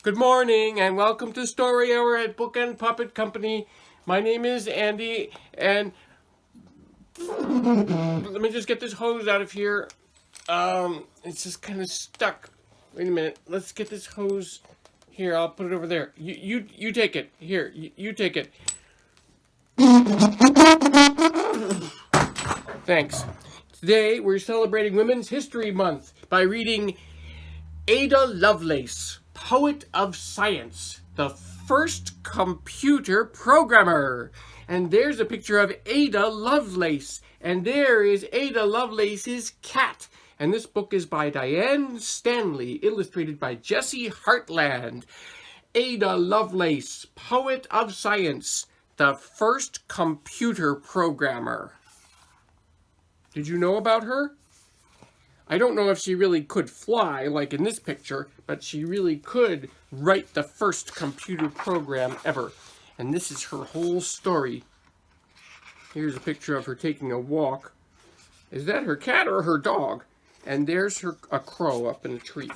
Good morning and welcome to Story Hour at Book and Puppet Company. My name is Andy and let me just get this hose out of here. It's just kind of stuck. Wait a minute. Let's get this hose here. I'll put it over there. You take it. Here, you take it. Thanks. Today we're celebrating Women's History Month by reading Ada Lovelace, Poet of Science, the first computer programmer. And there's a picture of Ada Lovelace. And there is Ada Lovelace's cat. And this book is by Diane Stanley, illustrated by Jessie Hartland. Ada Lovelace, Poet of Science, the first computer programmer. Did you know about her? I don't know if she really could fly, like in this picture, but she really could write the first computer program ever. And this is her whole story. Here's a picture of her taking a walk. Is that her cat or her dog? And there's a crow up in a tree.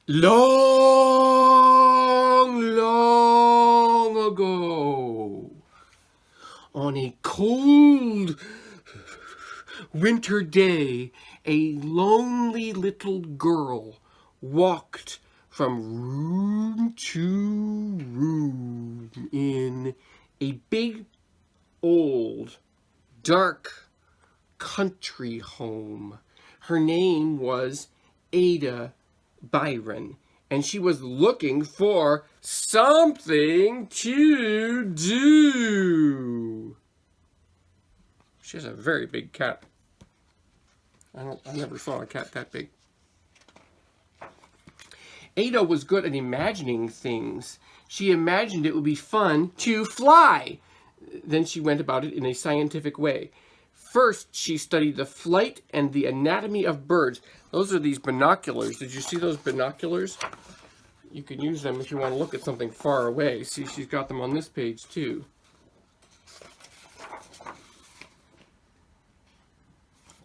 Long, long ago, on a cold winter day, a lonely little girl walked from room to room in a big, old, dark country home. Her name was Ada Byron, and she was looking for something to do. She has a very big cat. I never saw a cat that big. Ada was good at imagining things. She imagined it would be fun to fly. Then she went about it in a scientific way. First, she studied the flight and the anatomy of birds. Those are these binoculars. Did you see those binoculars? You can use them if you want to look at something far away. See, she's got them on this page too.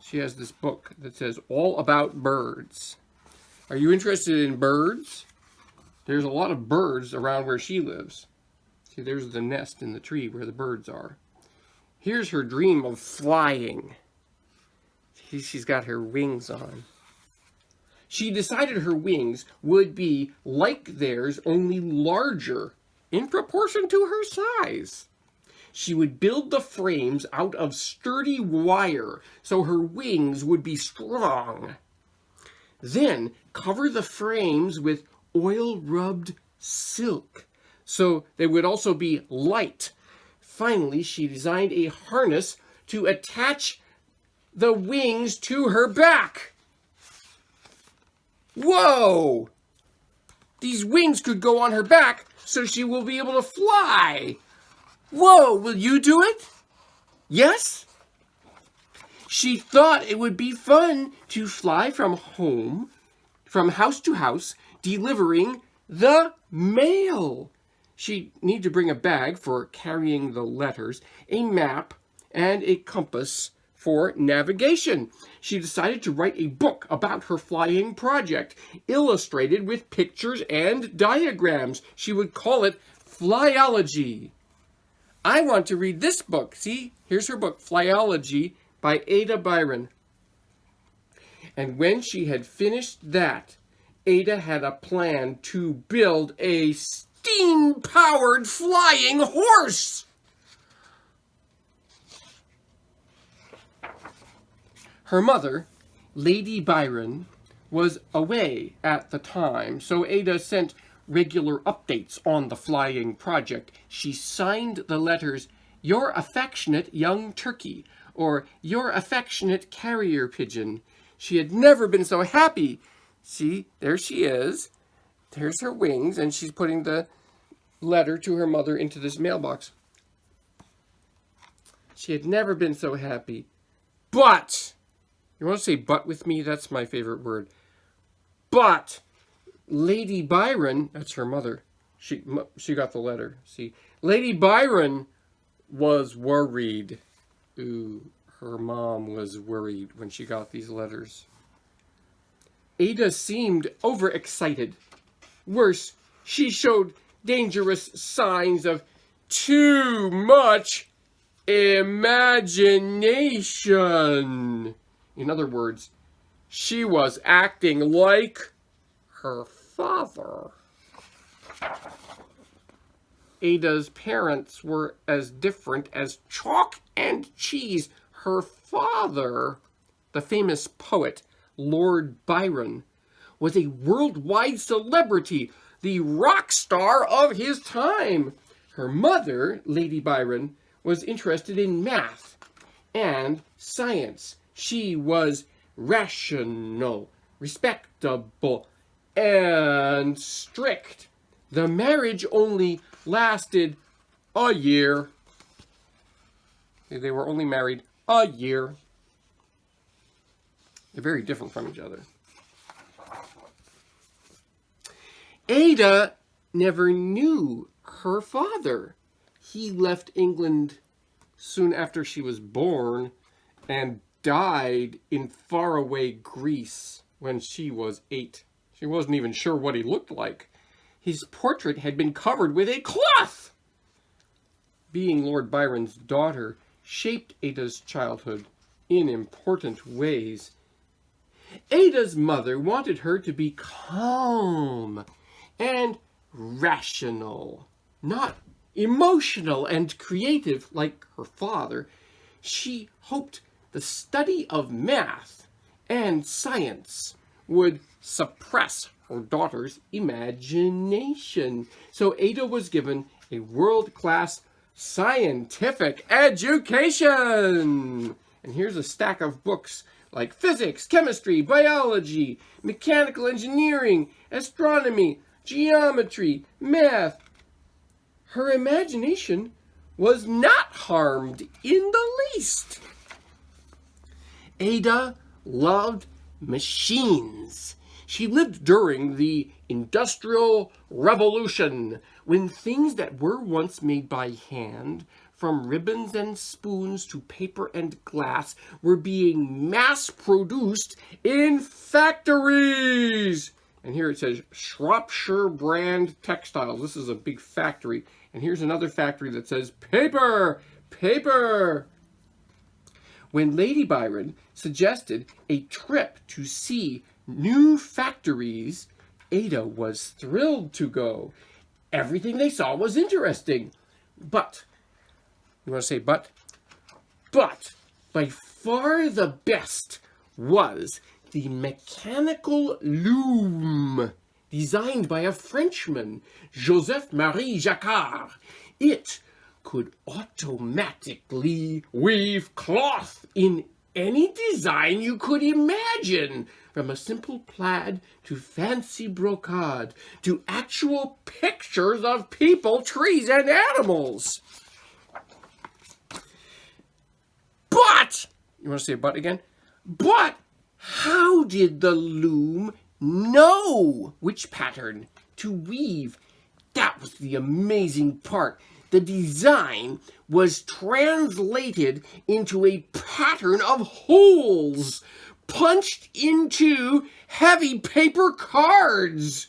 She has this book that says All About Birds. Are you interested in birds? There's a lot of birds around where she lives. See, there's the nest in the tree where the birds are. Here's her dream of flying. She's got her wings on. She decided her wings would be like theirs, only larger in proportion to her size. She would build the frames out of sturdy wire so her wings would be strong. Then cover the frames with oil-rubbed silk so they would also be light. Finally, she designed a harness to attach the wings to her back. Whoa! These wings could go on her back so she will be able to fly. Whoa, will you do it? Yes? She thought it would be fun to fly from house to house, delivering the mail. She'd need to bring a bag for carrying the letters, a map, and a compass for navigation. She decided to write a book about her flying project, illustrated with pictures and diagrams. She would call it Flyology. I want to read this book. See, here's her book, Flyology by Ada Byron. And when she had finished that, Ada had a plan to build a steam-powered flying horse. Her mother, Lady Byron, was away at the time, so Ada sent regular updates on the flying project. She signed the letters, "Your affectionate young turkey," or "Your affectionate carrier pigeon." She had never been so happy. See, there she is. There's her wings, and she's putting the letter to her mother into this mailbox. She had never been so happy. But, you want to say but with me? That's my favorite word. But, Lady Byron, that's her mother. She got the letter. See, Lady Byron was worried. Ooh, her mom was worried when she got these letters. Ada seemed overexcited. Worse, she showed dangerous signs of too much imagination. In other words, she was acting like her father. Ada's parents were as different as chalk and cheese. Her father, the famous poet Lord Byron, was a worldwide celebrity, the rock star of his time. Her mother, Lady Byron, was interested in math and science. She was rational, respectable, and strict. The marriage only lasted a year. They were only married a year. They're very different from each other. Ada never knew her father. He left England soon after she was born and died in faraway Greece when she was 8. She wasn't even sure what he looked like. His portrait had been covered with a cloth. Being Lord Byron's daughter shaped Ada's childhood in important ways. Ada's mother wanted her to be calm and rational, not emotional and creative like her father. She hoped the study of math and science would suppress her daughter's imagination. So Ada was given a world-class scientific education. And here's a stack of books like physics, chemistry, biology, mechanical engineering, astronomy, geometry, math. Her imagination was not harmed in the least. Ada loved machines. She lived during the Industrial Revolution, when things that were once made by hand, from ribbons and spoons to paper and glass, were being mass-produced in factories. And here it says Shropshire Brand Textiles. This is a big factory. And here's another factory that says paper, paper. When Lady Byron suggested a trip to see new factories, Ada was thrilled to go. Everything they saw was interesting. But, you want to say but? But, by far the best was the Mechanical Loom, designed by a Frenchman, Joseph-Marie Jacquard. It could automatically weave cloth in any design you could imagine, from a simple plaid to fancy brocade to actual pictures of people, trees, and animals. But, you want to say but again? But how did the loom know which pattern to weave? That was the amazing part. The design was translated into a pattern of holes punched into heavy paper cards.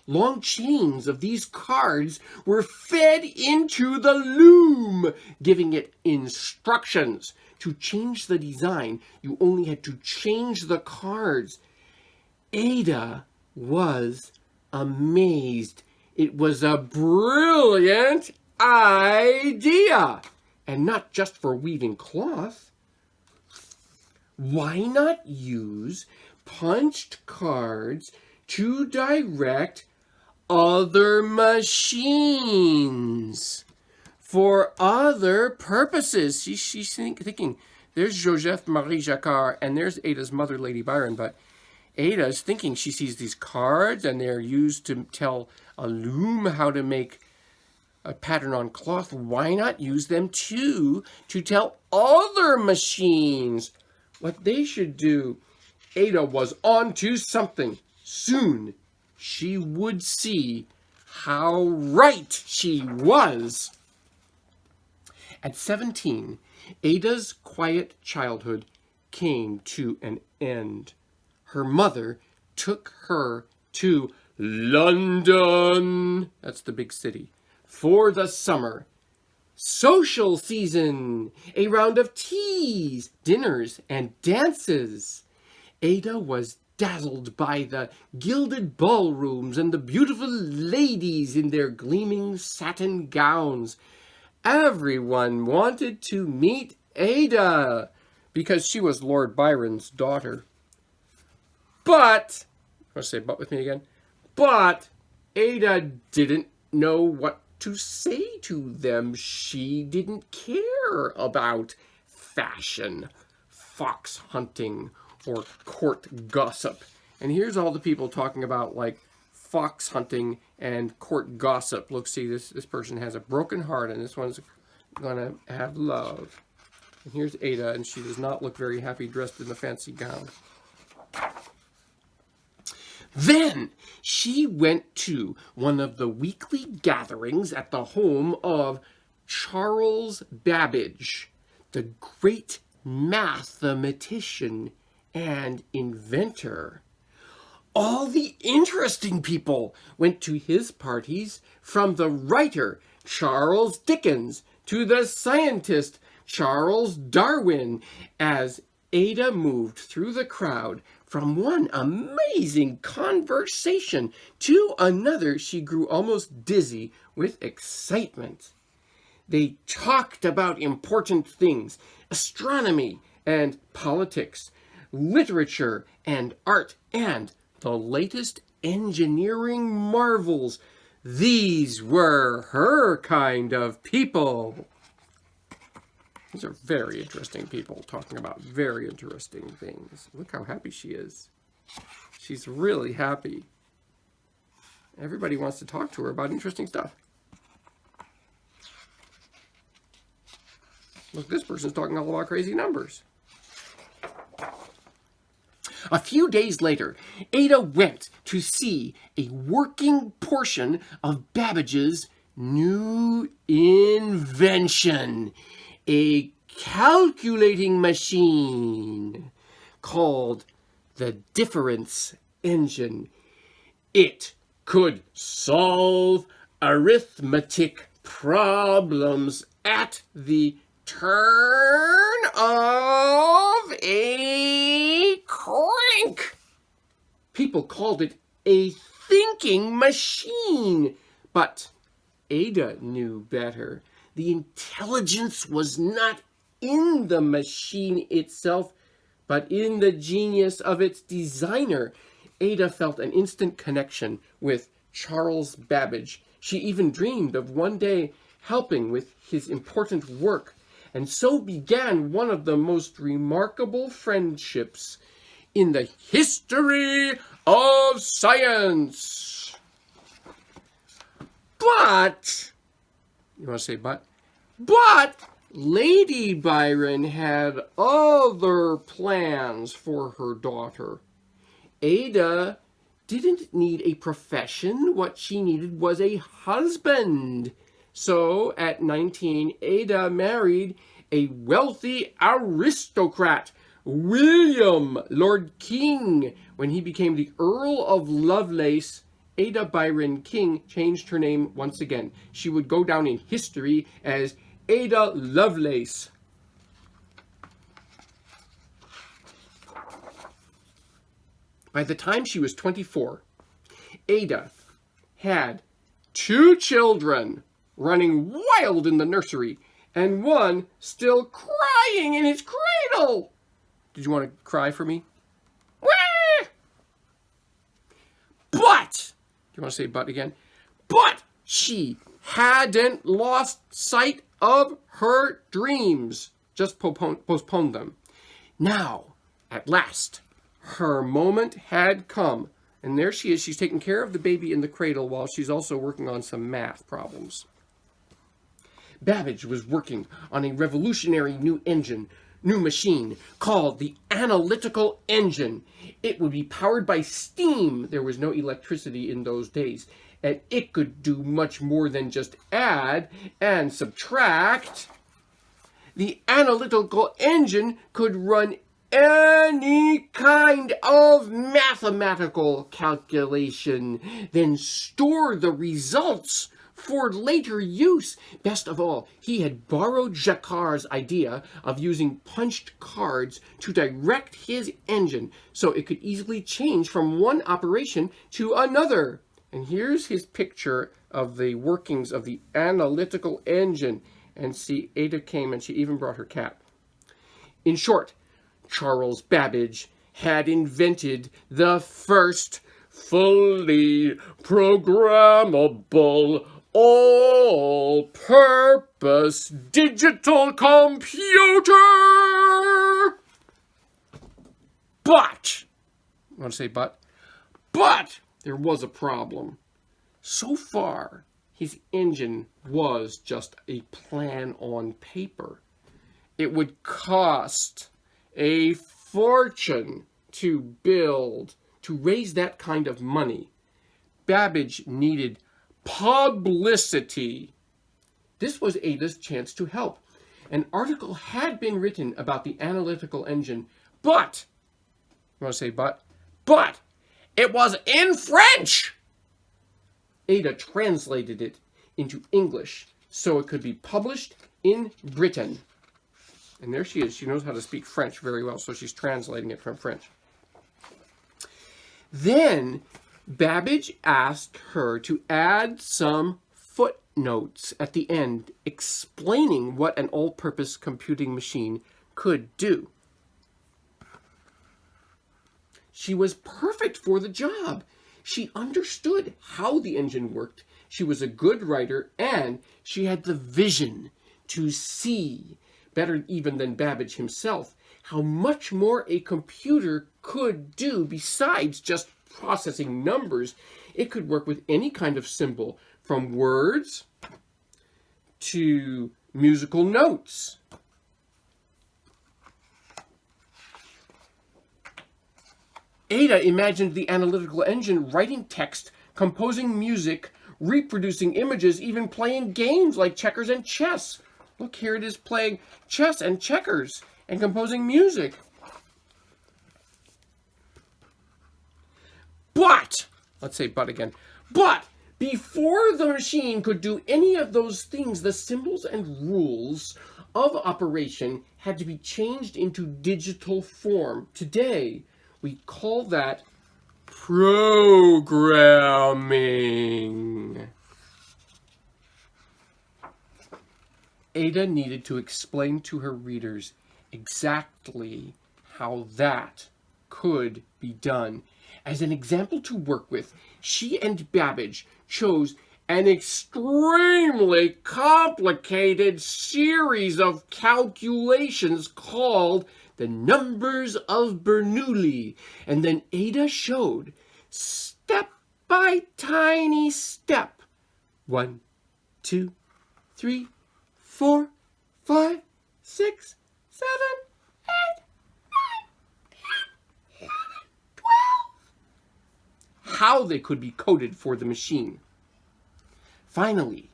Long chains of these cards were fed into the loom, giving it instructions. To change the design, you only had to change the cards. Ada was amazed. It was a brilliant idea. And not just for weaving cloth. Why not use punched cards to direct other machines for other purposes? She's thinking, there's Joseph-Marie Jacquard, and there's Ada's mother, Lady Byron, but Ada's thinking, she sees these cards and they're used to tell a loom how to make a pattern on cloth. Why not use them too to tell other machines what they should do? Ada was on to something. Soon she would see how right she was. At 17, Ada's quiet childhood came to an end. Her mother took her to London, that's the big city, for the summer. Social season, a round of teas, dinners, and dances. Ada was dazzled by the gilded ballrooms and the beautiful ladies in their gleaming satin gowns. Everyone wanted to meet Ada because she was Lord Byron's daughter. But, want to say but with me again? But Ada didn't know what to say to them. She didn't care about fashion, fox hunting, or court gossip. And here's all the people talking about like fox hunting and court gossip. Look, see, this person has a broken heart and this one's gonna have love. And here's Ada, and she does not look very happy dressed in the fancy gown. Then she went to one of the weekly gatherings at the home of Charles Babbage, the great mathematician and inventor. All the interesting people went to his parties, from the writer Charles Dickens to the scientist Charles Darwin. As Ada moved through the crowd from one amazing conversation to another, she grew almost dizzy with excitement. They talked about important things: astronomy and politics, literature and art, and the latest engineering marvels. These were her kind of people. These are very interesting people talking about very interesting things. Look how happy she is. She's really happy. Everybody wants to talk to her about interesting stuff. Look, this person's talking all about crazy numbers. A few days later, Ada went to see a working portion of Babbage's new invention, a calculating machine called the difference engine. It could solve arithmetic problems at the turn of a crank. People called it a thinking machine, but Ada knew better. The intelligence was not in the machine itself, but in the genius of its designer. Ada felt an instant connection with Charles Babbage. She even dreamed of one day helping with his important work. And so began one of the most remarkable friendships in the history of science. But, you want to say but? But Lady Byron had other plans for her daughter. Ada didn't need a profession. What she needed was a husband. So, at 19, Ada married a wealthy aristocrat, William, Lord King. When he became the Earl of Lovelace, Ada Byron King changed her name once again. She would go down in history as Ada Lovelace. By the time she was 24, Ada had 2 children running wild in the nursery, and one still crying in his cradle. Did you want to cry for me? Wah! But, do you want to say but again? But she hadn't lost sight of her dreams, just postponed them. Now, at last, Her moment had come. And there she is. She's taking care of the baby in the cradle while she's also working on some math problems. Babbage was working on a revolutionary new machine called the analytical engine. It would be powered by steam. There was no electricity in those days. And it could do much more than just add and subtract. The analytical engine could run any kind of mathematical calculation, then store the results for later use. Best of all, he had borrowed Jacquard's idea of using punched cards to direct his engine so it could easily change from one operation to another. And here's his picture of the workings of the analytical engine. And see, Ada came and she even brought her cat. In short, Charles Babbage had invented the first fully programmable, all-purpose digital computer. But, I want to say but there was a problem. So far, his engine was just a plan on paper. It would cost a fortune to build, to raise that kind of money. Babbage needed publicity. This was Ada's chance to help. An article had been written about the analytical engine, but, you want to say but it was in French. Ada translated it into English so it could be published in Britain. And there she is. She knows how to speak French very well, so she's translating it from French. Then Babbage asked her to add some footnotes at the end explaining what an all-purpose computing machine could do. She was perfect for the job. She understood how the engine worked. She was a good writer, and she had the vision to see, better even than Babbage himself, how much more a computer could do besides just processing numbers. It could work with any kind of symbol, from words to musical notes. Ada imagined the analytical engine writing text, composing music, reproducing images, even playing games like checkers and chess. Look, here it is playing chess and checkers and composing music. But, let's say but again, but before the machine could do any of those things, the symbols and rules of operation had to be changed into digital form. Today, we call that programming. Ada needed to explain to her readers exactly how that could be done. As an example to work with, she and Babbage chose an extremely complicated series of calculations called the numbers of Bernoulli. And then Ada showed, step by tiny step, 1, 2, 3, 4, 5, 6, 7, 8, 9, 10, 11, 12. How they could be coded for the machine. Finally,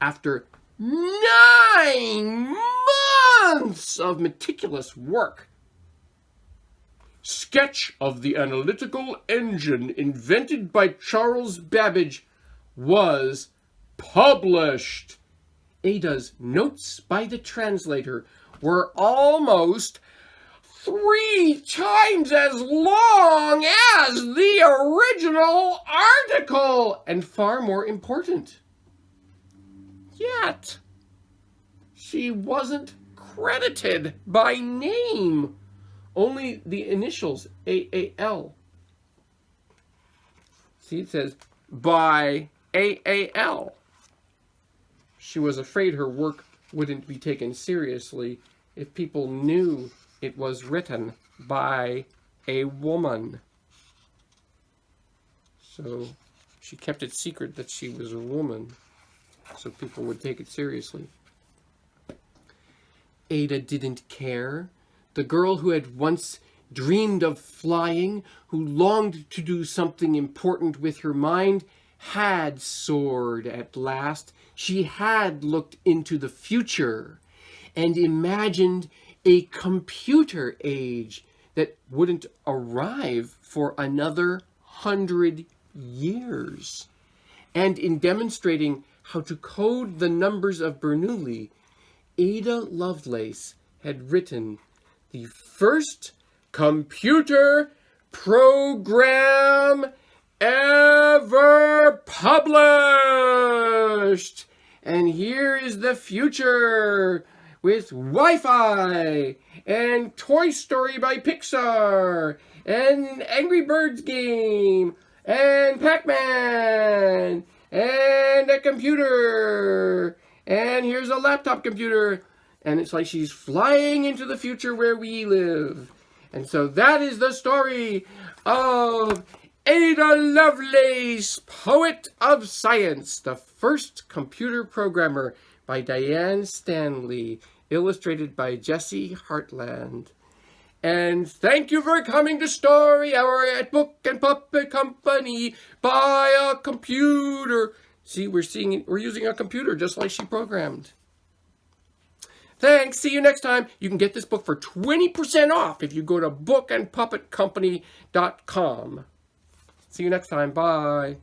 after 9 months of meticulous work, Sketch of the Analytical Engine invented by Charles Babbage was published. Ada's notes by the translator were almost 3 times as long as the original article, and far more important. Yet, she wasn't credited by name, only the initials AAL. See, it says by AAL. She was afraid her work wouldn't be taken seriously if people knew it was written by a woman. So she kept it secret that she was a woman, so people would take it seriously. Ada didn't care. The girl who had once dreamed of flying, who longed to do something important with her mind, had soared at last. She had looked into the future and imagined a computer age that wouldn't arrive for another 100 years. And in demonstrating how to code the numbers of Bernoulli, Ada Lovelace had written the first computer program ever published. And here is the future with Wi-Fi and Toy Story by Pixar and Angry Birds game and Pac-Man and a computer. And here's a laptop computer. And it's like she's flying into the future where we live. And so that is the story of Ada Lovelace, Poet of Science, the first computer programmer, by Diane Stanley, illustrated by Jessie, Hartland. And thank you for coming to Story Hour at Book and Puppet Company. Buy a computer. See, we're using a computer just like she programmed. Thanks. See you next time. You can get this book for 20% off if you go to bookandpuppetcompany.com. See you next time. Bye.